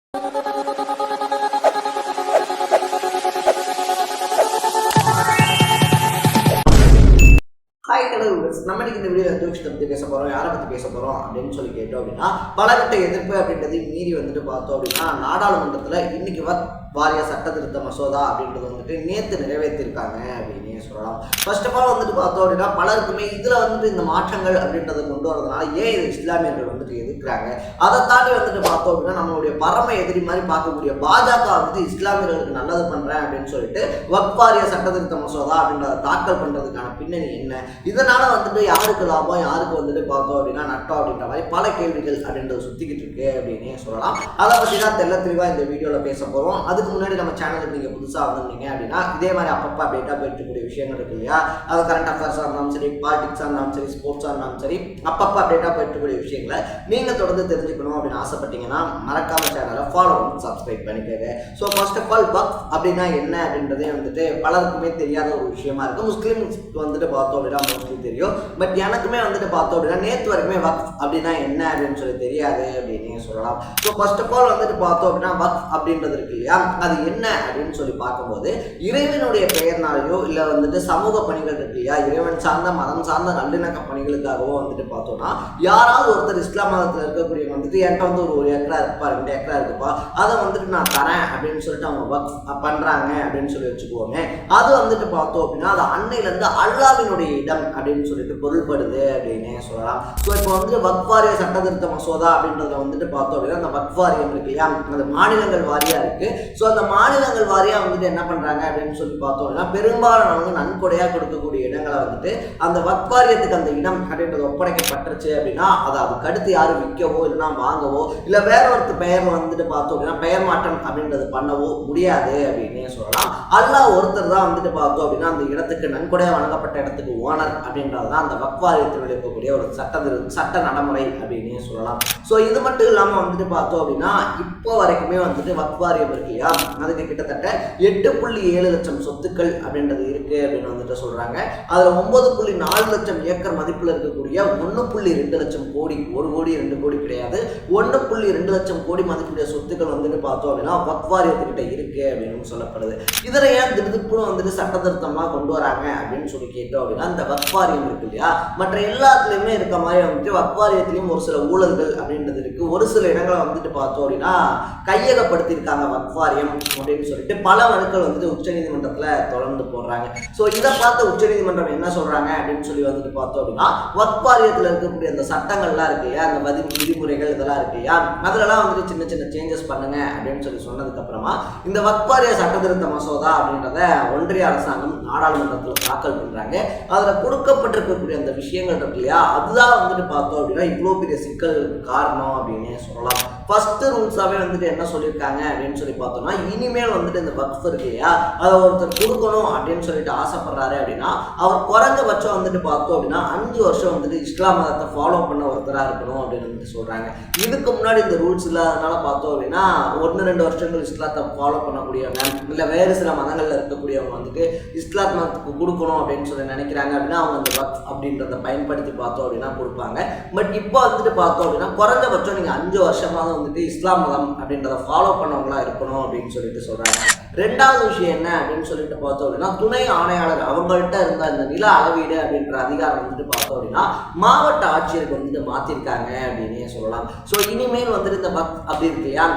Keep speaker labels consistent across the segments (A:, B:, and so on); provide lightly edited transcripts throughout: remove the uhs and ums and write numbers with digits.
A: நம்ம இந்த வீடியோ எந்த விஷயத்தை பற்றி பேச போகிறோம், யாரை பற்றி பேச போகிறோம் அப்படின்னு சொல்லி கேட்டோம் அப்படின்னா, பலகட்ட எதிர்ப்பு அப்படின்றதையும் மீறி பார்த்தோம் அப்படின்னா, நாடாளுமன்றத்தில் இன்னைக்கு வாரிய சட்ட திருத்த மசோதா அப்படின்றது நேற்று நிறைவேற்றிருக்காங்க அப்படின்னு சொல்லலாம். ஃபர்ஸ்ட் ஆஃப் ஆல் பார்த்தோம் அப்படின்னா, பலருக்குமே இதில் இந்த மாற்றங்கள் அப்படின்றத கொண்டு வரதுனால ஏன் இது இஸ்லாமியர்கள் எதிர்க்கிறாங்க, அதை தாண்டி பார்த்தோம் அப்படின்னா நம்மளுடைய பரம எதிரி மாதிரி பார்க்கக்கூடிய பாஜக இஸ்லாமியர்களுக்கு நல்லது பண்ணுறேன் அப்படின்னு சொல்லிட்டு வக்ஃப் வாரிய சட்ட திருத்த மசோதா அப்படின்றத தாக்கல் பண்ணுறதுக்கான பின்னணி என்ன, இதனால யாருக்கு லாபம், யாருக்கு பார்த்தோம் அப்படின்னா நட்டம் அப்படின்ற மாதிரி பல கேள்விகள் அப்படின்றது சுத்திக்கிட்டு இருக்கு அப்படின்னு சொல்லலாம். அதை பற்றி தான் தெல்ல தெளிவாக இந்த வீடியோவில் பேச போகிறோம். அதுக்கு முன்னாடி நம்ம சேனலுக்கு நீங்கள் புதுசாக வந்திருந்தீங்க அப்படின்னா இதே மாதிரி அப்பப்போ அப்டேட்டாக போயிட்டுக்கூடிய விஷயங்கள் இருக்கு இல்லையா, அது கரண்ட் அஃபேர்ஸாக இருந்தாலும் சரி, பாலிடிக்ஸாக இருந்தாலும் சரி, ஸ்போர்ட்ஸாக இருந்தாலும் சரி, அப்பப்போ அப்டேட்டாக போயிட்டுக்கூடிய விஷயங்களை நீங்கள் தொடர்ந்து தெரிஞ்சுக்கணும் அப்படின்னு ஆசைப்பட்டீங்கன்னா மறக்காம சேனலை ஃபாலோ பண்ணி சப்ஸ்கிரைப் பண்ணிக்கோங்க. ஸோ ஃபர்ஸ்ட் ஆஃப் ஆல் வக்ஃப் அப்படின்னா என்ன அப்படின்றதே பலருக்குமே தெரியாத ஒரு விஷயமா இருக்கு. முஸ்லீம்ஸ்க்கு பார்த்தோம் அப்படின்னா மோஸ்ட்லி தெரியும், பட் எனக்குமே பார்த்தோம் அப்படின்னா நேற்று வரைக்குமே வக்ஃப் அப்படின்னா என்ன அப்படின்னு சொல்லி தெரியாது அப்படின்னு சொல்லலாம். ஸோ ஃபர்ஸ்ட் ஆஃப் ஆல் பார்த்தோம் அப்படின்னா வக்ஃப் அப்படின்றது இருக்கு இல்லையா, அது என்ன அப்படின்னு சொல்லி பார்க்கும்போது இறைவனுடைய பெயர்னாலேயோ இல்லை சமூக பணிகள் இருக்கு இல்லையா, இறைவன் சார்ந்த மதம் சார்ந்த நல்லிணக்க பணிகளுக்காகவோ பார்த்தோம்னா யாராவது ஒருத்தர் இஸ்லாம் மதத்தில் இருக்கக்கூடிய என்கிட்ட ஒரு 1 ஏக்கரா இருப்பா, 2 ஏக்கரா இருக்குப்பா, அதை நான் தரேன் அப்படின்னு சொல்லிட்டு அவங்க வக்ஃப் பண்றாங்க அப்படின்னு சொல்லி வச்சுக்குவோமே, அது பார்த்தோம் அப்படின்னா அது அன்னையிலேருந்து அல்லாஹ்வினுடைய இடம் அப்படின்னு சொல்லிட்டு பொருள்படுது அப்படின்னு சொல்லலாம். ஸோ இப்போ வக்ஃப் வாரிய சட்ட திருத்த மசோதா அப்படின்றத பார்த்தோம் அப்படின்னா அந்த வக்ஃப் வாரியம் இருக்கு இல்லையா, அந்த மாநிலங்கள் வாரியா இருக்கு. ஸோ அந்த மாநிலங்கள் வாரியா என்ன பண்றாங்க அப்படின்னு சொல்லி பார்த்தோம் அப்படின்னா, பெரும்பாலானவங்க நன்கொடையா கொடுக்கக்கூடிய இடங்களை அந்த வக்ஃப் வாரியத்துக்கு அந்த இடம் அப்படின்றது ஒப்படைக்கப்பட்டுருச்சு அப்படின்னா அதுக்கு அடுத்து யாரும் விற்கவோ இல்லைன்னா வாங்கவோ இல்லை வேற ஒருத்தர் பெயர் பார்த்தோம் அப்படின்னா பெயர் மாற்றம் அப்படின்றது பண்ணவோ முடியாது அப்படின்னு சொல்லலாம். அல்லாஹ் ஒருத்தர் தான் பார்த்தோம் அப்படின்னா அந்த இடத்துக்கு நன்கொடையா வழங்கப்பட்ட இடத்துக்கு ஓனர் அப்படின்றதுதான் அந்த வக்ஃப் வாரியத்தில் இருக்கக்கூடிய ஒரு சட்ட நடைமுறை அப்படின்னு சொல்லலாம். ஸோ இது மட்டும் இல்லாமல் பார்த்தோம் அப்படின்னா இப்போ வரைக்குமே வக்ஃப் வாரியம் இருக்கு இல்லையா, அதுக்கு கிட்டத்தட்ட 8.7 லட்சம் சொத்துக்கள் அப்படின்றது இருக்கு அப்படின்னு சொல்றாங்க. அதுல 9.4 லட்சம் ஏக்கர் மதிப்புல இருக்கக்கூடிய 1.2 லட்சம் கோடி, 1 கோடி 2 கோடி கிடையாது, 1.2 லட்சம் கோடி மதிப்புடைய சொத்துக்கள் பார்த்தோம் அப்படின்னா வக்ஃப் வாரியத்துக்கிட்ட இருக்கு அப்படின்னு சொல்லப்படுது. இதுல ஏன் திடுப்புன்னு சட்ட திருத்தமா கொண்டு வராங்க அப்படின்னு சொல்லி கேட்டோம் அப்படின்னா, இந்த வக்ஃப் வாரியம் இருக்கு இல்லையா, மற்ற எல்லாத்துலயுமே இருக்க மாதிரி வக்ஃப் வாரியத்திலையும் ஒரு சில ஊழல்கள் அப்படின்றது இருக்கு. ஒரு சில இடங்களை பார்த்தோம் அப்படின்னா கையகப்படுத்தியிருக்காங்க வக்ஃப் வாரியம் அப்படின்னு சொல்லிட்டு பல வழக்குகள் உச்சநீதிமன்றத்தில் தொடர்ந்து போடுறாங்க. ஸோ இதை பார்த்த உச்சநீதிமன்றம் என்ன சொல்றாங்க அப்படின்னு சொல்லி பார்த்தோம் அப்படின்னா, வக்ஃப் வாரியத்தில் இருக்கக்கூடிய அந்த சட்டங்கள்லாம் இருக்கு இல்லையா, அந்த விதிமுறைகள் இதெல்லாம் இருக்கு இல்லையா, அதுலலாம் சின்ன சின்ன சேஞ்சஸ் பண்ணுங்க அப்படின்னு சொல்லி சொன்னதுக்கு அப்புறமா இந்த வக்ஃப் வாரிய சட்ட திருத்த மசோதா அப்படின்றத ஒன்றிய அரசாங்கம் நாடாளுமன்றத்தில் தாக்கல் பண்றாங்க. அதுல கொடுக்கப்பட்டிருக்கக்கூடிய அந்த விஷயங்கள் இருக்கு இல்லையா, அதுதான் பார்த்தோம் அப்படின்னா இவ்வளோ பெரிய சிக்கலுக்கு காரணம் அப்படின்னு சொல்லலாம். ஃபர்ஸ்ட் ரூல்ஸாவே என்ன சொல்லியிருக்காங்க அப்படின்னு சொல்லி பார்த்தோம்னா, இனிமேல் இந்த வக்ஃப் இருக்கு இல்லையா, அதை ஒருத்தர் கொடுக்கணும் அப்படின்னு சொல்லிட்டு ஆசைப்படுறாரு அப்படின்னா அவர் குறைஞ்சபட்சம் பார்த்தோம் அப்படின்னா 5 வருஷம் இஸ்லாம் மதத்தை ஃபாலோ பண்ண ஒருத்தராக இருக்கணும் அப்படின்னு சொல்றாங்க. இதுக்கு முன்னாடி இந்த ரூல்ஸ் இல்லாதனால பார்த்தோம் அப்படின்னா 1-2 வருஷங்கள் இஸ்லாத்தை ஃபாலோ பண்ணக்கூடியவங்க இல்லை வேறு சில மதங்கள்ல இருக்கக்கூடியவங்க இஸ்லாம் மதத்துக்கு கொடுக்கணும் அப்படின்னு சொல்லி நினைக்கிறாங்க அப்படின்னா அவங்க அந்த வக்ஃப் அப்படின்றத பயன்படுத்தி பார்த்தோம் அப்படின்னா கொடுப்பாங்க. பட் இப்போ பார்த்தோம் அப்படின்னா குறைஞ்சபட்சம் நீங்க 5 வருஷமாக இஸ்லாம் மதம் அப்படின்றத ஃபாலோ பண்ணவங்களா இருக்கணும் அப்படின்னு சொல்லிட்டு சொல்றாங்க. ரெண்டாவது விஷயம் என்ன அப்படின்னு சொல்லிட்டு பார்த்தோம் அப்படின்னா, துணை ஆணையாளர் அவங்கள்ட்ட இருந்த இந்த நில அளவீடு அப்படின்ற அதிகாரம் பார்த்தோம் அப்படின்னா மாவட்ட ஆட்சியருக்கு மாத்திருக்காங்க அப்படின்னு சொல்லலாம். ஸோ இனிமேல் இந்த வக்ஃப் அப்படி இருக்கு இல்லையா,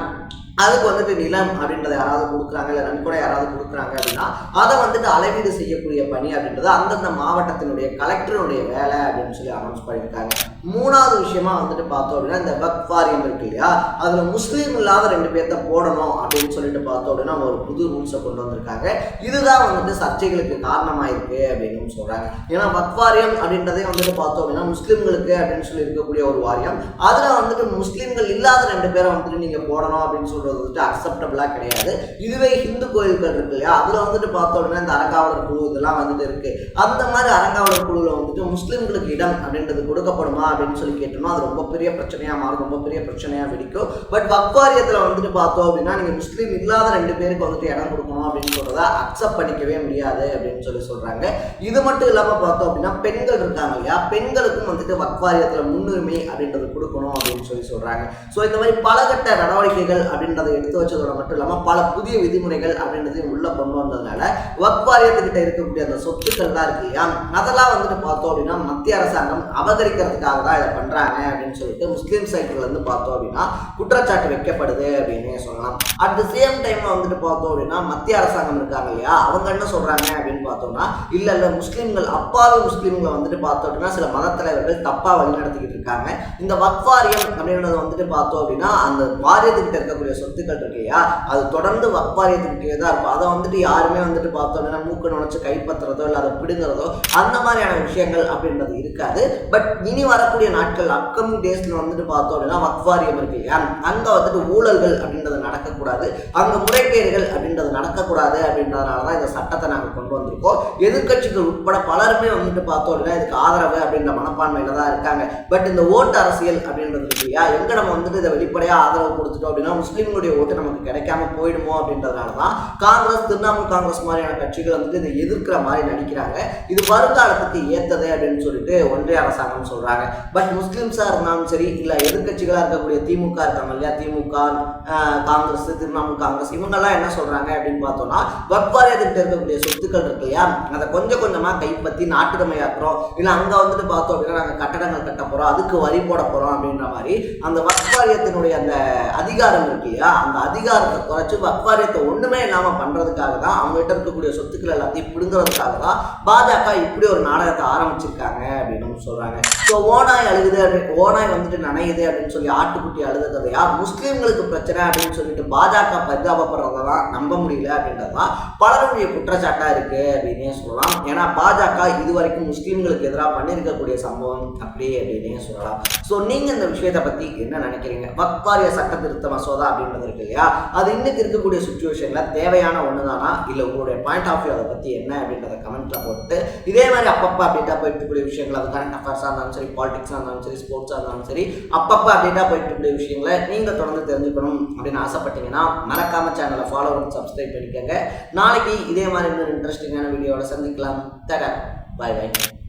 A: அதுக்கு நிலம் அப்படின்றத யாராவது கொடுக்குறாங்க இல்லை நன்கொடை யாராவது கொடுக்குறாங்க அப்படின்னா அதை அளவீடு செய்யக்கூடிய பணி அப்படின்றது அந்தந்த மாவட்டத்தினுடைய கலெக்டருடைய வேலை அப்படின்னு சொல்லி அனௌன்ஸ் பண்ணியிருக்காங்க. மூணாவது விஷயமா பார்த்தோம் அப்படின்னா இந்த வக்ஃப் வாரியம் இருக்கு இல்லையா, அதுல முஸ்லீம் இல்லாத 2 பேர்த்த போடணும் அப்படின்னு சொல்லிட்டு பார்த்தோம் அப்படின்னா ஒரு புது ரூல்ஸை கொண்டு வந்திருக்காங்க. இதுதான் சர்ச்சைகளுக்கு காரணமாயிருக்கு அப்படின்னு சொல்றாங்க. ஏன்னா வக்ஃப் வாரியம் அப்படின்றதே பார்த்தோம் அப்படின்னா முஸ்லீம்களுக்கு அப்படின்னு சொல்லி இருக்கக்கூடிய ஒரு வாரியம், அதுல முஸ்லீம்கள் இல்லாத 2 பேரை நீங்க போடணும் அப்படின்னு சொல்றது அக்செப்டபிளா கிடையாது. இதுவே ஹிந்து கோயில்கள் இருக்கு இல்லையா, அதுல பார்த்தோம் அப்படின்னா இந்த அறங்காவலர் குழு இதெல்லாம் இருக்கு. அந்த மாதிரி அறங்காவலர் குழுல முஸ்லீம்களுக்கு இடம் அப்படின்றது கொடுக்கப்படுமா அப்படின்னு சொல்லி கேட்டோம்னா அது ரொம்ப பெரிய பிரச்சனையா மாறும், ரொம்ப பெரிய பிரச்சனையா வெடிக்கும். பட் வக்ஃப் வாரியத்துல பார்த்தோம் அப்படின்னா நீங்க முஸ்லீம் இல்லாத 2 பேருக்கு இடம் கொடுக்கணும் அப்படின்னு சொல்றத அக்செப்ட் பண்ணிக்கவே முடியாது அப்படின்னு சொல்லி சொல்றாங்க. இது மட்டும் இல்லாம பார்த்தோம் அப்படின்னா பெண்கள் இருக்காங்க இல்லையா, பெண்களுக்கும் வக்ஃப் வாரியத்துல முன்னுரிமை அப்படின்றது கொடுக்கணும் அப்படின்னு சொல்லி சொல்றாங்க. ஸோ இந்த மாதிரி பலகட்ட நடவடிக்கைகள் அப்படின்னு அப்படின்றத எடுத்து வச்சதோட மட்டும் இல்லாமல் பல புதிய விதிமுறைகள் அப்படின்றதையும் உள்ள கொண்டு வந்ததுனால வக்ஃப் வாரியத்துக்கிட்ட இருக்கக்கூடிய அந்த சொத்துக்கள்லாம் இருக்கு இல்லையா, அதெல்லாம் வந்துட்டு பார்த்தோம் அப்படின்னா மத்திய அரசாங்கம் அபகரிக்கிறதுக்காக தான் இதை பண்றாங்க அப்படின்னு சொல்லிட்டு முஸ்லீம் சைட்ல இருந்து பார்த்தோம் அப்படின்னா குற்றச்சாட்டு வைக்கப்படுது அப்படின்னு சொல்லலாம். அட் தி சேம் டைம்ல வந்துட்டு பார்த்தோம் அப்படின்னா மத்திய அரசாங்கம் இருக்காங்க இல்லையா, அவங்க என்ன சொல்றாங்க அப்படின்னு பார்த்தோம்னா இல்ல முஸ்லீம்கள் அப்பாவி முஸ்லீம்களை வந்துட்டு பார்த்தோம் அப்படின்னா சில மத தலைவர்கள் தப்பா வழிநடத்திக்கிட்டு இருக்காங்க. இந்த வக்ஃப் வாரியம் அப்படின்றது வந்துட்டு பார்த்தோம் அப்படின்னா அந்த வாரியத்துக்கிட்ட இருக்கக்கூடிய சொத்துக்கள் இருக்கு இல்லையா, அது தொடர்ந்து வக்ஃப் வாரியத்துக்கிட்டே தான் இருக்கும். அதை வந்துட்டு யாருமே வந்துட்டு பார்த்தோம் அப்படின்னா மூக்கு நுழைச்சு கைப்பற்றுறதோ இல்லை அதை பிடுங்குறதோ அந்த மாதிரியான விஷயங்கள் அப்படின்றது இருக்காது. பட் இனி வரக்கூடிய நாட்கள் அப்கமிங் டேஸ்ல வந்துட்டு பார்த்தோம் அப்படின்னா வக்ஃப் வாரியம் இருக்கு இல்லையா, அங்க வந்துட்டு ஊழல்கள் அப்படின்றது நடக்கக்கூடாது, அங்க முறைகேடுகள் அப்படின்றது நடக்கக்கூடாது அப்படின்றதுனால தான் இந்த சட்டத்தை நாங்கள் கொண்டு வந்திருக்கோம். எதிர்கட்சிகள் உட்பட பலருமே வந்துட்டு பார்த்தோம் அப்படின்னா இதுக்கு ஆதரவு அப்படின்ற மனப்பான்மையில தான் இருக்காங்க. பட் இந்த ஓட்டு அரசியல் அப்படின்றது இருக்கு இல்லையா, எங்க நம்ம வந்துட்டு இதை வெளிப்படையா ஆதரவு கொடுத்துட்டோம் அப்படின்னா முஸ்லீம்களுடைய ஓட்டு நமக்கு கிடைக்காம போயிடுமோ அப்படின்றதுனால தான் காங்கிரஸ், திரிணாமுல் காங்கிரஸ் மாதிரியான கட்சிகள் வந்துட்டு இதை எதிர்க்கிற மாதிரி நடிக்கிறாங்க. இது வருங்காலத்துக்கு ஏத்தது அப்படின்னு சொல்லிட்டு ஒன்றிய அரசாங்கம் சொல்றாங்க. பட் முஸ்லிம்ஸா இருந்தாலும் சரி இல்ல எதிர்கட்சிகளா இருக்கக்கூடிய திமுக இருக்காங்க இல்லையா, திமுக, காங்கிரஸ், திரிணாமுல் காங்கிரஸ் இவங்கெல்லாம் என்ன சொல்றாங்க அப்படின்னு பார்த்தோம்னா வக்ஃப் வாரியத்துக்கிட்ட இருக்கக்கூடிய சொத்துக்கள் இருக்கு இல்லையா, அதை கொஞ்சம் கொஞ்சமா கைப்பற்றி நாட்டுடைமையாக்குறோம், இல்ல அங்க வந்துட்டு பார்த்தோம் அப்படின்னா நாங்க கட்டடங்கள் கட்ட போறோம், அதுக்கு வரி போட போறோம் அப்படின்ற மாதிரி அந்த வக்ஃப் வாரியத்தினுடைய அந்த அதிகாரம் இருக்கு இல்லையா, அந்த அதிகாரத்தை குறைச்சு வக்ஃப் வாரியத்தை ஒண்ணுமே இல்லாம பண்றதுக்காக தான், அவங்க கிட்ட இருக்கக்கூடிய சொத்துக்கள் எல்லாத்தையும் பிடுங்கிறதுக்காக தான் பாஜக இப்படி ஒரு நாடகத்தை ஆரம்பிச்சிருக்காங்க அப்படின்னு சொல்றாங்க. ஸோ ஓனாய் அழுகுது, ஓனாய் வந்துட்டு நனையுது அப்படின்னு சொல்லி ஆட்டுக்குட்டி அழுத கதையா முஸ்லீம்களுக்கு பிரச்சனை அப்படின்னு சொல்லிட்டு பாஜக பரிதாபப்படுறதெல்லாம் நம்ப முடியல அப்படின்றதுதான் பலருடைய குற்றச்சாட்டா இருக்கு அப்படின்னே சொல்லலாம். ஏன்னா பாஜக இதுவரைக்கும் முஸ்லீம்களுக்கு எதிராக பண்ணியிருக்கக்கூடிய சம்பவம் அப்படியே அப்படின்னே சொல்லலாம். ஸோ நீங்க இந்த விஷயத்தை பத்தி என்ன நினைக்கிறீங்க? வக்ஃப் வாரிய சட்ட திருத்த மசோதா அப்படின்றது இருக்கு இல்லையா, அது இன்னைக்கு இருக்கக்கூடிய சுச்சுவேஷன்ல தேவையான ஒண்ணுதானா, இல்ல உங்களுடைய பாயிண்ட் ஆஃப் வியூ அதை பத்தி என்ன அப்படின்றத கமெண்ட்ல போட்டு இதே மாதிரி அப்பப்போ அப்டேட்டா போயிட்டு இருக்கக்கூடிய விஷயங்கள், அது கரண்ட் அஃபேர்ஸா இருந்தாலும் சரி, பாலிடிக்ஸா இருந்தாலும் சரி, ஸ்போர்ட்ஸா இருந்தாலும் சரி, அப்பப்போ அப்டேட்டா போயிட்டு இருக்கக்கூடிய விஷயங்களை நீங்க தொடர்ந்து தெரிஞ்சுக்கணும் அப்படின்னு ஆசைப்பட்டீங்கன்னா மறக்காம சேனலை ஃபாலோ பண்ணி சப்ஸ்கிரைப் பண்ணிக்கோங்க. நாளைக்கு இதே மாதிரி இன்னொரு இன்ட்ரெஸ்டிங்கான வீடியோவோட சந்திக்கலாம். தட பாய் பாய்.